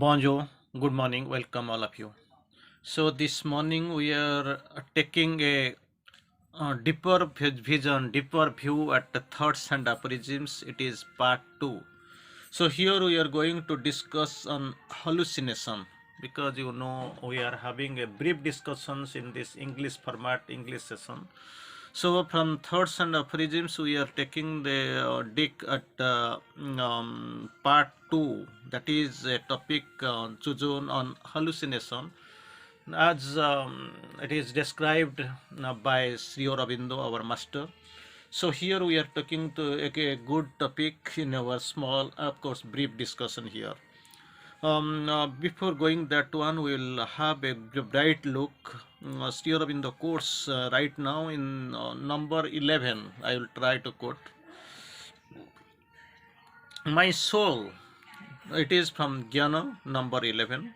Bonjour, good morning, welcome all of you. So this morning we are taking a deeper vision, deeper view at the thoughts and aphorisms. It is part 2. So here we are going to discuss on hallucination because we are having a brief discussions in this English format, English session. So from thoughts and aphorisms, we are taking the dig at part 2. That is a topic chosen on hallucination, as it is described by Sri Aurobindo, our master. So here we are talking to a good topic in our small, of course, brief discussion here. Before going that one, we will have a bright look. Sri Aurobindo quotes right now in number 11. I will try to quote. My soul, it is from Jnana, number 11.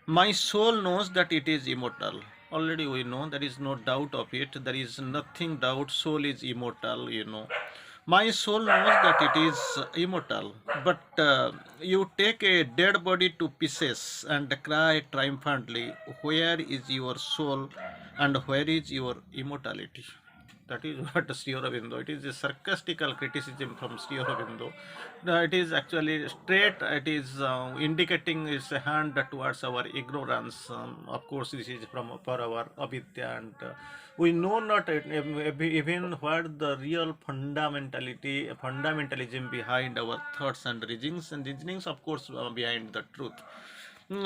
My soul knows that it is immortal. Already we know, there is no doubt of it. There is nothing doubt. Soul is immortal. My soul knows that it is immortal. But you take a dead body to pieces and cry triumphantly, where is your soul and where is your immortality? That is what Sri Aurobindo. It is a sarcastical criticism from Sri Aurobindo. It is actually straight. It is indicating its hand towards our ignorance. Of course, this is from for our avidya, and we know not even what the real fundamentalism behind our thoughts and reasonings. Of course, behind the truth.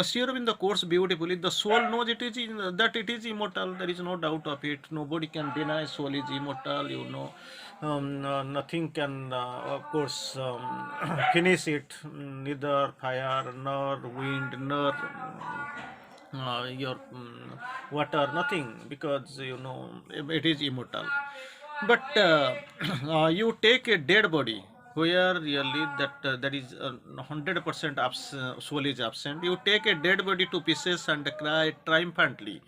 Sri Aurobindo quotes beautifully, the soul knows that it is immortal. There is no doubt of it. Nobody can deny soul is immortal. Nothing can, of course, finish it. Neither fire, nor wind, nor your water, nothing, because it is immortal. But you take a dead body where really that is 100% soul is absent. You take a dead body to pieces and cry triumphantly.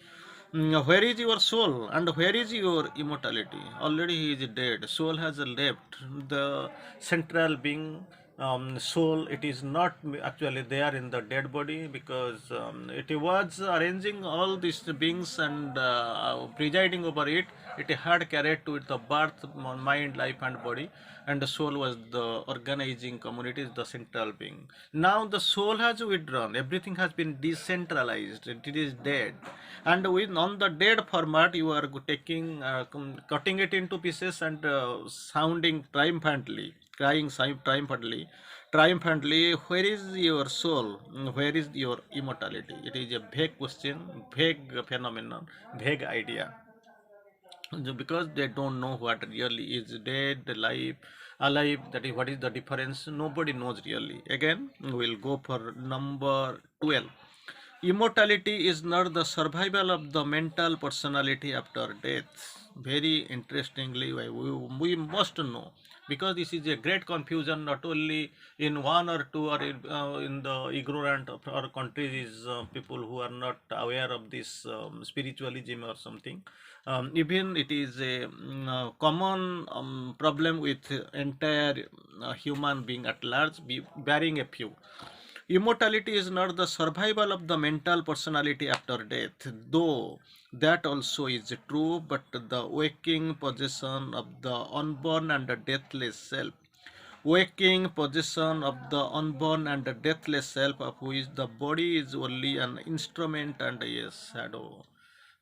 Where is your soul and where is your immortality? Already he is dead. Soul has left the central being. Soul, it is not actually there in the dead body, because it was arranging all these beings and presiding over it. It had carried to it the birth, mind, life and body, and the soul was the organizing community, the central being. Now the soul has withdrawn, everything has been decentralized, it is dead, and with on the dead format you are taking cutting it into pieces and sounding triumphantly, crying triumphantly, where is your soul, where is your immortality? It is a vague question, vague phenomenon, vague idea, because they don't know what really is dead, alive. That is what is the difference. Nobody knows really. Again, we'll go for number 12. Immortality is not the survival of the mental personality after death. Very interestingly, we must know, because this is a great confusion, not only in one or two, or in the ignorant of our countries, is people who are not aware of this spiritualism or something. Even it is a common problem with entire human being at large, bearing a few. Immortality is not the survival of the mental personality after death, though that also is true, but the waking possession of the unborn and the deathless self. Waking possession of the unborn and the deathless self, of which the body is only an instrument and a shadow.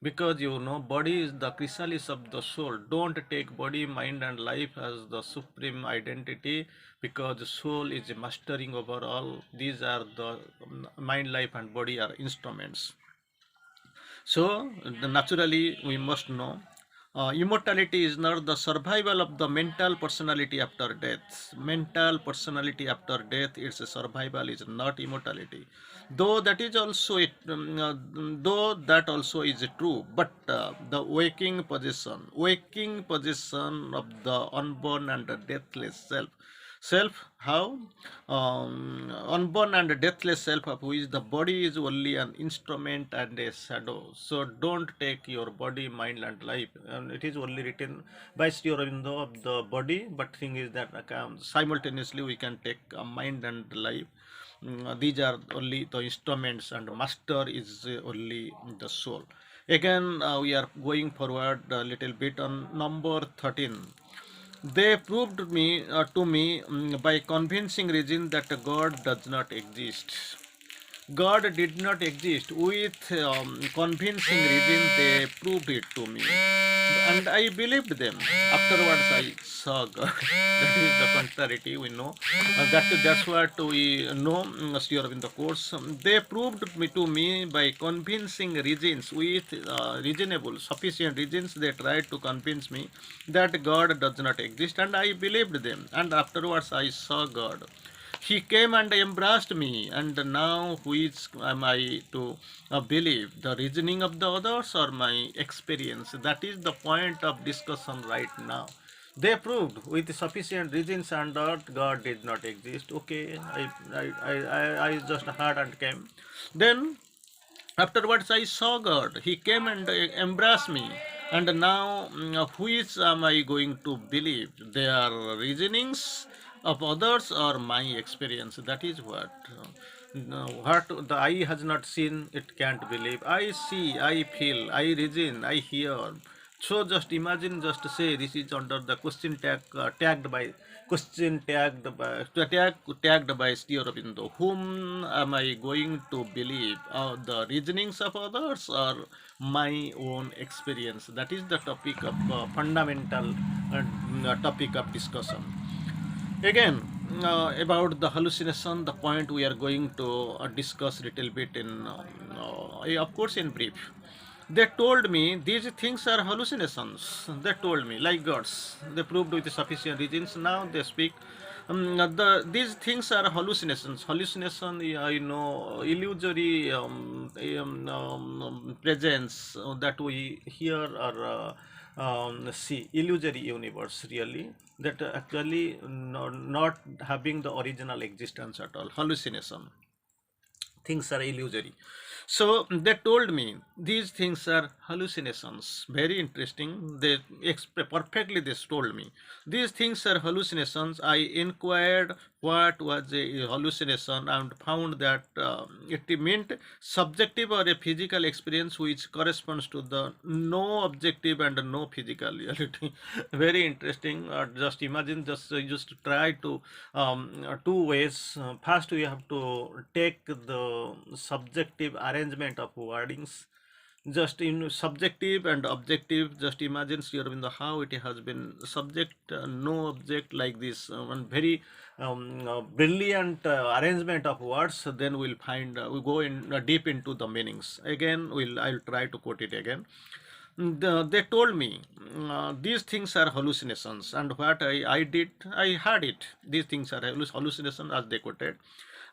Because body is the chrysalis of the soul. Don't take body, mind and life as the supreme identity, because soul is mastering over all. These are the mind, life and body are instruments. So naturally we must know, immortality is not the survival of the mental personality after death. Mental personality after death, its survival is not immortality. Though that is also though that also is true, but the waking possession of the unborn and the deathless self, how? Unborn and deathless self, of which the body is only an instrument and a shadow. So don't take your body, mind and life. And it is only written by Sri Aurobindo of the body, but thing is that simultaneously we can take a mind and life. These are only the instruments, and master is only the soul. Again, we are going forward a little bit on number 13. They proved to me by convincing reason that God does not exist. God did not exist. With convincing reason, they proved it to me. And I believed them. Afterwards, I saw God. That is the contrariety we know. That's what we know, Sri Aurobindo course. They proved to me by convincing reasons, with reasonable, sufficient reasons. They tried to convince me that God does not exist, and I believed them. And afterwards, I saw God. He came and embraced me, and now which am I to believe? The reasoning of the others or my experience? That is the point of discussion right now. They proved with sufficient reasons and that God did not exist. Okay, I just heard and came. Then afterwards, I saw God. He came and embraced me. And now, which am I going to believe? Their reasonings of others or my experience? That is what. What the eye has not seen, it can't believe. I see, I feel, I reason, I hear. So just imagine, just say this is under the question tag, tagged by Sri Aurobindo. Whom am I going to believe? The reasonings of others or my own experience? That is the topic of fundamental topic of discussion. Again, about the hallucination, the point we are going to discuss little bit in, of course, in brief. They told me these things are hallucinations. They told me, like gods. They proved with sufficient reasons. Now they speak. These things are hallucinations. Hallucination, illusory presence that we hear or see, illusory universe really, that actually not having the original existence at all. Hallucination, things are illusory. So they told me these things are hallucinations. Very interesting. They perfectly they told me these things are hallucinations. I inquired what was a hallucination and found that it meant subjective or a physical experience which corresponds to the no objective and no physical reality. Very interesting. Just imagine, just try to two ways. First, we have to take the subjective arrangement of wordings, just in subjective and objective. Just imagine, Sri Aurobindo, how it has been subject, no object, like this one very brilliant arrangement of words. Then we'll find, we go in deep into the meanings. Again, I'll try to quote it again. They told me these things are hallucinations, and what I did, I heard it. These things are hallucinations, as they quoted.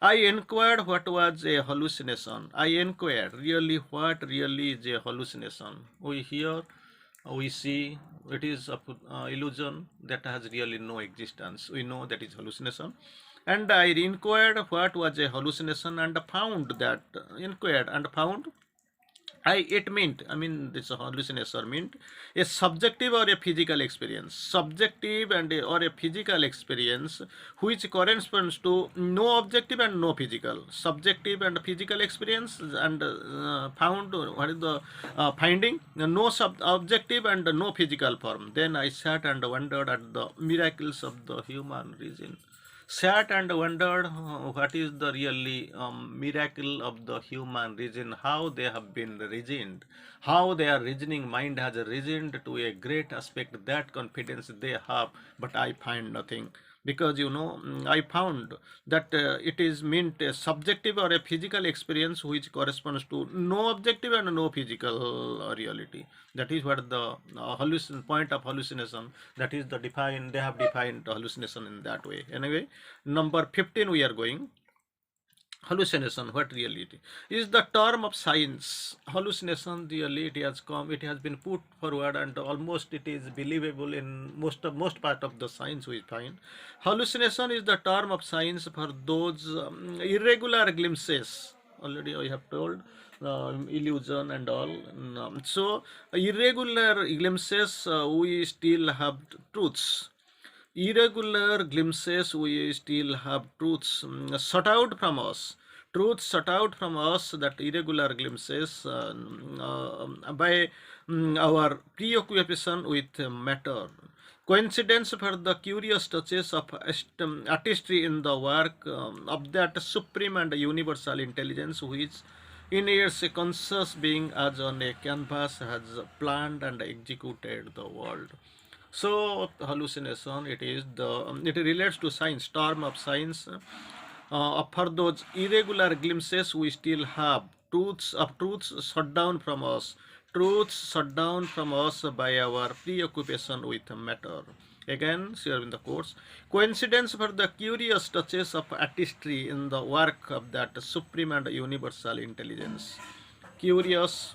I inquired what was a hallucination. I inquired really what really is a hallucination. We hear, we see, it is a illusion that has really no existence. We know that is hallucination. And I inquired what was a hallucination and found that, inquired and found, it meant, I mean, this hallucination meant a subjective or a physical experience, subjective or a physical experience which corresponds to no objective and no physical, subjective and physical experience, and found, what is the finding? No objective and no physical form. Then I sat and wondered at the miracles of the human reason. Sat and wondered what is the really miracle of the human reason, how they have been reasoned, how their reasoning mind has reasoned to a great aspect, that confidence they have, but I find nothing. Because I found that it is meant a subjective or a physical experience which corresponds to no objective and no physical reality. That is what the point of hallucination, that is the define, they have defined hallucination in that way. Anyway, number 15 we are going. Hallucination, what reality is the term of science. Hallucination really, it has come, it has been put forward, and almost it is believable in most part of the science we find. Hallucination is the term of science for those irregular glimpses. Already I have told, illusion and all. So irregular glimpses, we still have truths. irregular glimpses we still have truths shut out from us, truths shut out from us, that irregular glimpses by our preoccupation with matter. Coincidence for the curious touches of artistry in the work of that supreme and universal intelligence which in its conscious being as on a canvas has planned and executed the world. So hallucination, it is the it relates to science, term of science. For those irregular glimpses we still have truths shut down from us, truths shut down from us by our preoccupation with matter. Again, here in the course, coincidence for the curious touches of artistry in the work of that supreme and universal intelligence. Curious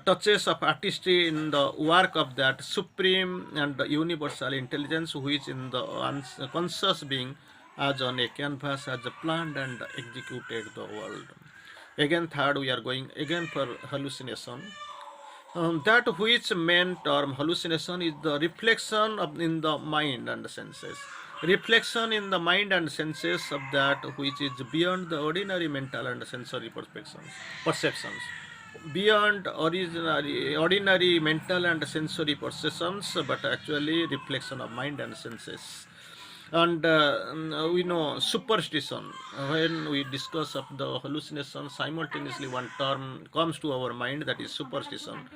touches of artistry in the work of that supreme and universal intelligence which in the conscious being as on a canvas has planned and executed the world. Again, third, we are going again for hallucination. That which main term hallucination is the reflection of in the mind and senses. Reflection in the mind and senses of that which is beyond the ordinary mental and sensory perceptions. Beyond ordinary mental and sensory perceptions, but actually reflection of mind and senses. And we know superstition. When we discuss of the hallucination, simultaneously one term comes to our mind, that is superstition,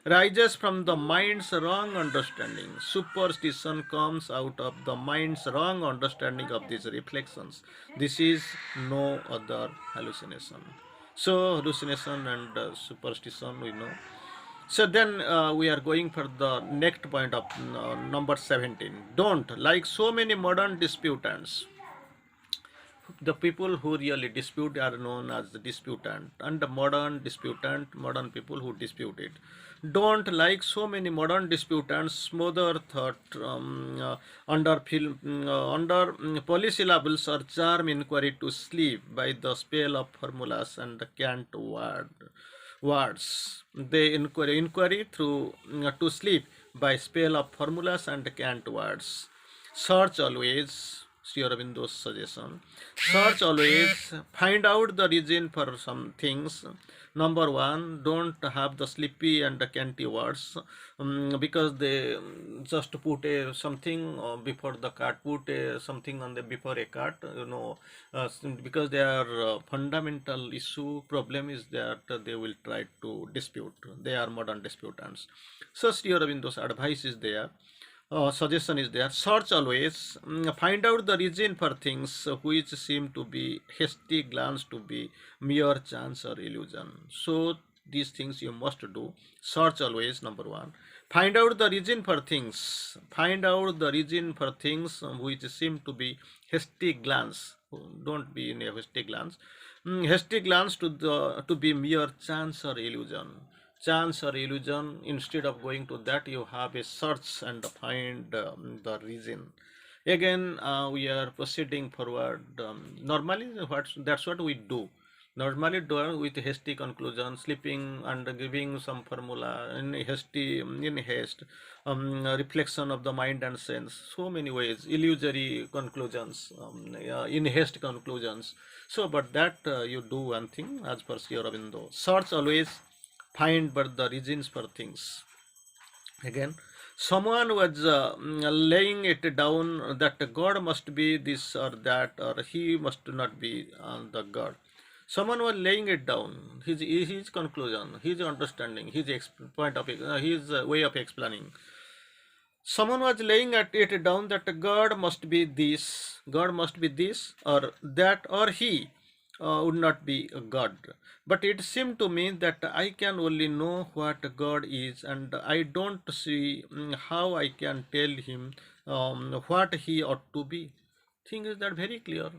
rises from the mind's wrong understanding. Superstition comes out of the mind's wrong understanding of these reflections. This is no other hallucination. So hallucination and superstition, we know. So then we are going for the next point of number 17. Don't, like so many modern disputants, the people who really dispute are known as the disputant, and the modern disputant, modern people who dispute it, don't, like so many modern disputants, smother thought under polysyllables or charm inquiry to sleep by the spell of formulas and cant words. They inquiry through to sleep by spell of formulas and cant words. Search always, Sri Aurobindo's suggestion. Search always, find out the reason for some things. Number one, don't have the sleepy and the canty words, because they just put a something before the cart, put a something on the before a cart, because their fundamental issue problem is that they will try to dispute. They are modern disputants. So Sri Aurobindo's advice is there, suggestion is there. Search always, find out the reason for things which seem to be hasty glance to be mere chance or illusion. So these things you must do. Search always, number one. Find out the reason for things. Find out the reason for things which seem to be hasty glance. Don't be in a hasty glance. Hasty glance to be mere chance or illusion. Chance or illusion, instead of going to that you have a search and find the reason. Again we are proceeding forward. Normally that's what we do. Normally do with hasty conclusion, sleeping and giving some formula in haste, reflection of the mind and sense, so many ways, illusory conclusions, in haste conclusions. So but that you do one thing as per Sri Aurobindo. Search always, find but the reasons for things. Again, someone was laying it down that God must be this or that, or he must not be the God. Someone was laying it down, his conclusion, his understanding, his point of his way of explaining. Someone was laying it down that God must be this, or that, or he would not be a God. But it seemed to me that I can only know what God is, and I don't see how I can tell him what he ought to be. Thing is that very clear.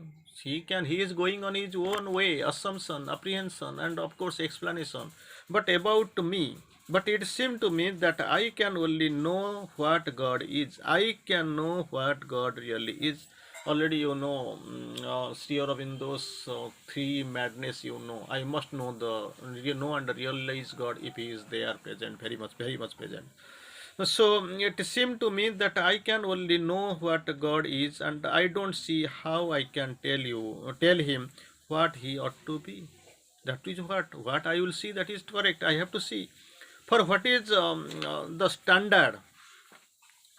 He is going on his own way, assumption, apprehension, and of course explanation. But about me, but it seemed to me that I can only know what God is. I can know what God really is. Already you know, Sri Aurobindo's three madness. You know, I must know and realize God if He is there present, very much present. So it seemed to me that I can only know what God is, and I don't see how I can tell him what he ought to be. That is what I will see. That is correct. I have to see. For what is the standard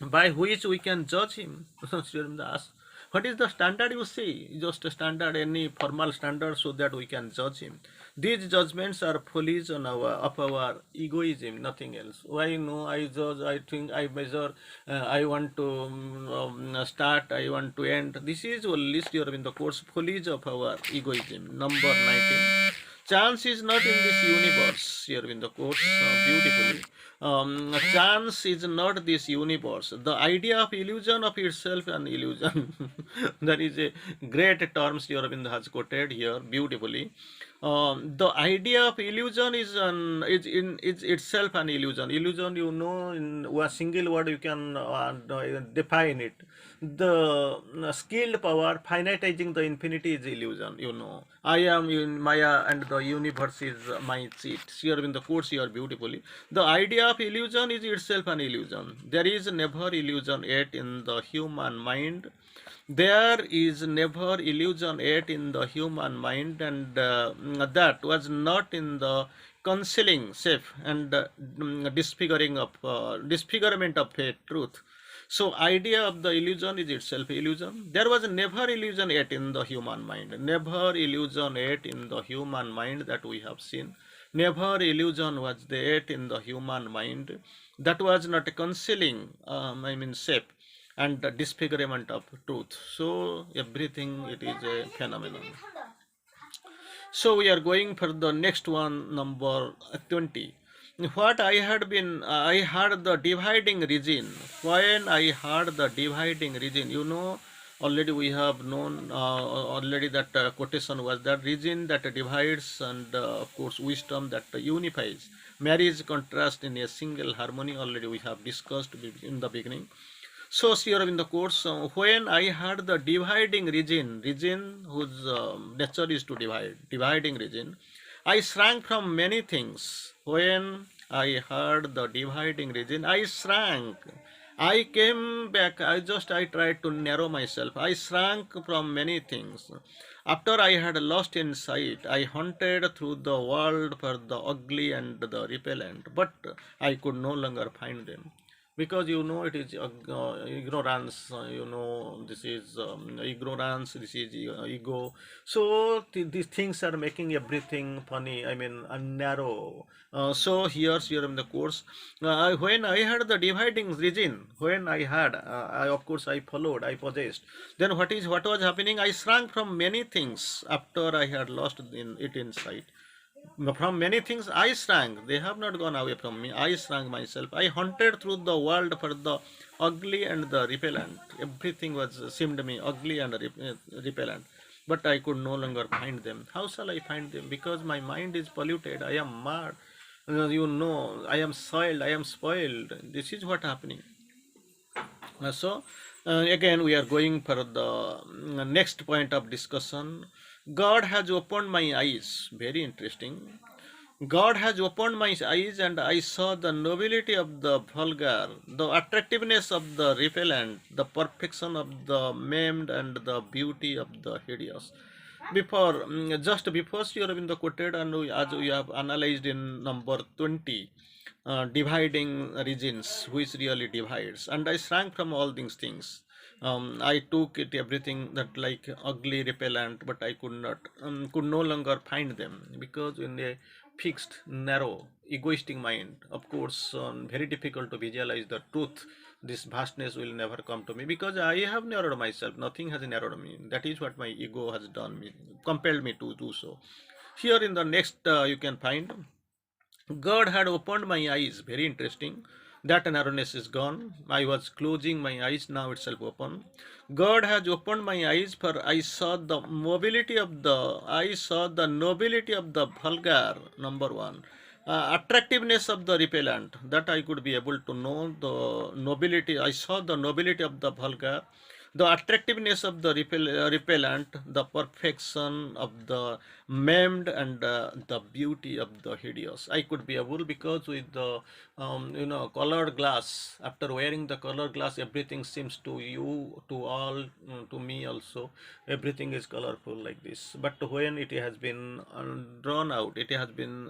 by which we can judge him? Sri Aurobindo asks, what is the standard you see? Just a standard, any formal standard, so that we can judge him. These judgments are follies of our egoism, nothing else. Why no? I judge, I think, I measure, I want to start, I want to end. This is only Sri Aurobindo course follies of our egoism. Number 19. Chance is not in this universe, here in the quotes beautifully. Chance is not this universe. The idea of illusion of itself an illusion. That is a great term Sri Aurobindo has quoted here beautifully. The idea of illusion is itself an illusion. Illusion, you know, in a single word you can define it. The skilled power finitizing the infinity is illusion. You know, I am in Maya and the universe is my seat. Here in the quotes here beautifully. The idea of illusion is itself an illusion. There is never illusion yet in the human mind. There is never illusion yet in the human mind, and that was not in the concealing safe and disfigurement of faith truth. So idea of the illusion is itself illusion. There was never illusion yet in the human mind. Never illusion yet in the human mind that we have seen. Never illusion was there yet in the human mind. That was not concealing, shape and the disfigurement of truth. So everything it is a phenomenon. So we are going for the next one, number 20. What I had the dividing region. When I had the dividing region, you know, already we have known already that quotation was that region that divides and of course wisdom that unifies. Marriage contrast in a single harmony. Already we have discussed in the beginning. So here in the course, when I had the region whose nature is to dividing region, I shrank from many things. When I heard the dividing region, I shrank. I came back. I tried to narrow myself. I shrank from many things. After I had lost insight, I hunted through the world for the ugly and the repellent, but I could no longer find them because you know it is ignorance, you know this is ignorance, this is ego. So these things are making everything funny, narrow. So here in the course, when I had the dividing region, when I had I of course I followed, I possessed, then what was happening, I shrank from many things after I had lost it in sight. From many things I shrank. They have not gone away from me. I shrank myself. I hunted through the world for the ugly and the repellent. Everything was seemed me ugly and repellent. But I could no longer find them. How shall I find them? Because my mind is polluted. I am mad. You know, I am soiled. I am spoiled. This is what happening. Again, we are going for the next point of discussion. God has opened my eyes. Very interesting. God has opened my eyes, and I saw the nobility of the vulgar, the attractiveness of the repellent, the perfection of the maimed, and the beauty of the hideous. Just before Sri Aurobindo quoted, and as we have analyzed in number 20, dividing regions, which really divides, and I shrank from all these things. I took it everything that like ugly, repellent, but I could no longer find them because in a fixed, narrow, egoistic mind, of course, very difficult to visualize the truth. This vastness will never come to me because I have narrowed myself. Nothing has narrowed me. That is what my ego has done me, compelled me to do so. Here in the next, you can find God had opened my eyes. Very interesting. That narrowness is gone. I was closing my eyes, now itself open. God has opened my eyes, for I saw the nobility of the vulgar, number one. Attractiveness of the repellent, that I could be able to know the nobility. I saw the nobility of the vulgar, The attractiveness of the repellent, the perfection of the maimed, and the beauty of the hideous. I could be able, because with the colored glass, after wearing the colored glass, everything seems to you, to all, to me also, everything is colorful like this. But when it has been drawn out, it has been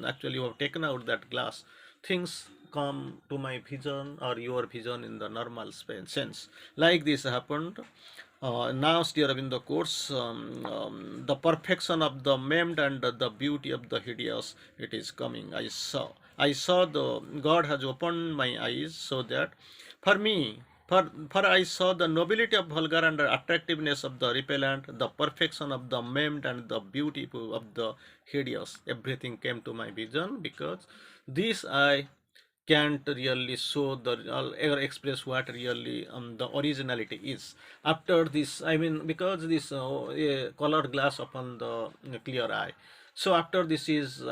actually you have taken out that glass, things come to my vision or your vision in the normal sense. Like this happened. Now, Sri Aurobindo quotes the perfection of the maimed and the beauty of the hideous. It is coming. I saw the God has opened my eyes so that for me, for I saw the nobility of vulgar and the attractiveness of the repellent, the perfection of the maimed and the beauty of the hideous. Everything came to my vision, because this I can't really show the or express what really the originality is. After this, I mean, because this colored glass upon the clear eye. So after this is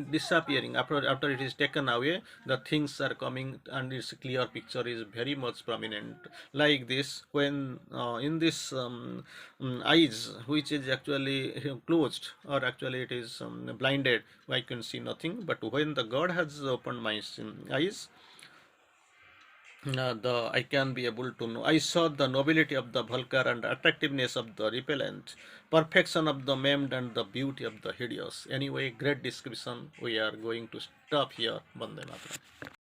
disappearing, after it is taken away, the things are coming and its clear picture is very much prominent. Like this, when in this eyes, which is actually closed, or actually it is blinded, I can see nothing. But when the God has opened my eyes, the I can be able to know. I saw the nobility of the vulgar and attractiveness of the repellent, perfection of the maimed and the beauty of the hideous. Anyway, great description. We are going to stop here. Bande Mataram.